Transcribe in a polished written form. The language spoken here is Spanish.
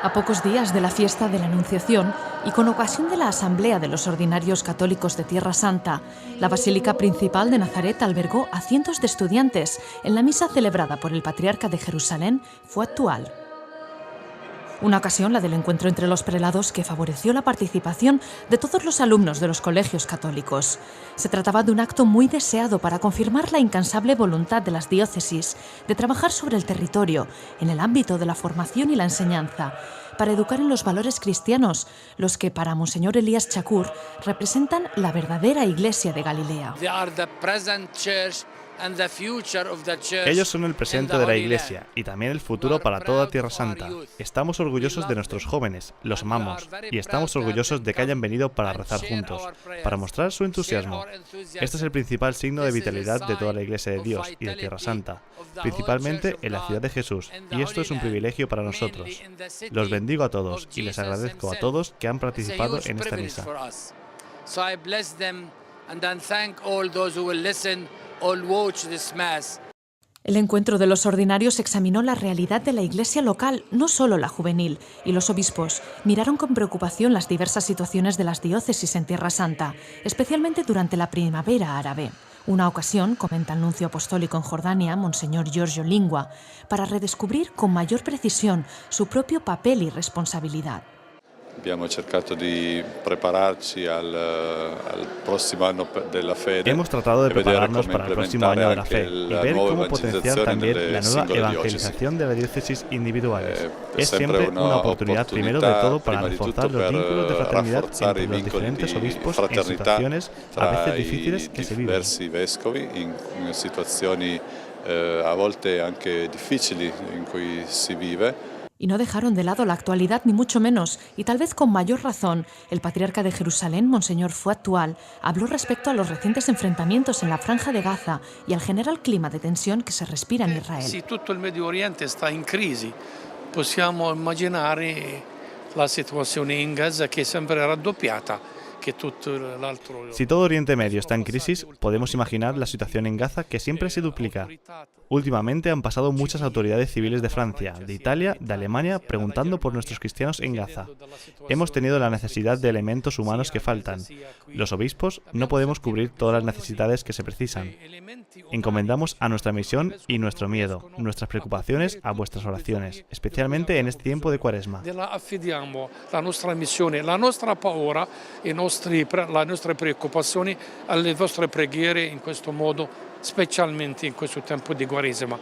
A pocos días de la fiesta de la Anunciación y con ocasión de la Asamblea de los Ordinarios Católicos de Tierra Santa, la Basílica Principal de Nazaret albergó a cientos de estudiantes en la misa celebrada por el Patriarca de Jerusalén Fuad Tual. Una ocasión, la del encuentro entre los prelados, que favoreció la participación de todos los alumnos de los colegios católicos. Se trataba de un acto muy deseado para confirmar la incansable voluntad de las diócesis de trabajar sobre el territorio, en el ámbito de la formación y la enseñanza, para educar en los valores cristianos, los que para Monseñor Elías Chacur representan la verdadera Iglesia de Galilea. Ellos son el presente de la Iglesia y también el futuro para toda Tierra Santa. Estamos orgullosos de nuestros jóvenes, los amamos, y estamos orgullosos de que hayan venido para rezar juntos, para mostrar su entusiasmo. Este es el principal signo de vitalidad de toda la Iglesia de Dios y de Tierra Santa, principalmente en la ciudad de Jesús, y esto es un privilegio para nosotros. Los bendigo a todos y les agradezco a todos que han participado en esta misa. El encuentro de los ordinarios examinó la realidad de la Iglesia local, no solo la juvenil, y los obispos miraron con preocupación las diversas situaciones de las diócesis en Tierra Santa, especialmente durante la primavera árabe. Una ocasión, comenta el nuncio apostólico en Jordania, Monseñor Giorgio Lingua, para redescubrir con mayor precisión su propio papel y responsabilidad. Hemos tratado de prepararnos para el próximo año de la fe y ver cómo potenciar también la nueva evangelización de las diócesis individuales. Es siempre una oportunidad, primero de todo, para reforzar los vínculos de fraternidad entre los diferentes obispos en situaciones a veces difíciles que se viven. In situazioni a volte anche difficili in cui si vive. Y no dejaron de lado la actualidad, ni mucho menos, y tal vez con mayor razón, el patriarca de Jerusalén, Monseñor Fuad Tual, habló respecto a los recientes enfrentamientos en la Franja de Gaza y al general clima de tensión que se respira en Israel. Si todo el Medio Oriente está en crisis, possiamo immaginare la situazione in Gaza che sembra raddoppiata. Si todo Oriente Medio está en crisis, podemos imaginar la situación en Gaza, que siempre se duplica. Últimamente han pasado muchas autoridades civiles de Francia, de Italia, de Alemania, preguntando por nuestros cristianos en Gaza. Hemos tenido la necesidad de elementos humanos que faltan. Los obispos no podemos cubrir todas las necesidades que se precisan. Encomendamos a nuestra misión y nuestro miedo, nuestras preocupaciones a vuestras oraciones, especialmente en este tiempo de Cuaresma. La nostra missione, la nostra paura, le nostre preoccupazioni alle vostre preghiere in questo modo, specialmente in questo tempo di Quaresima.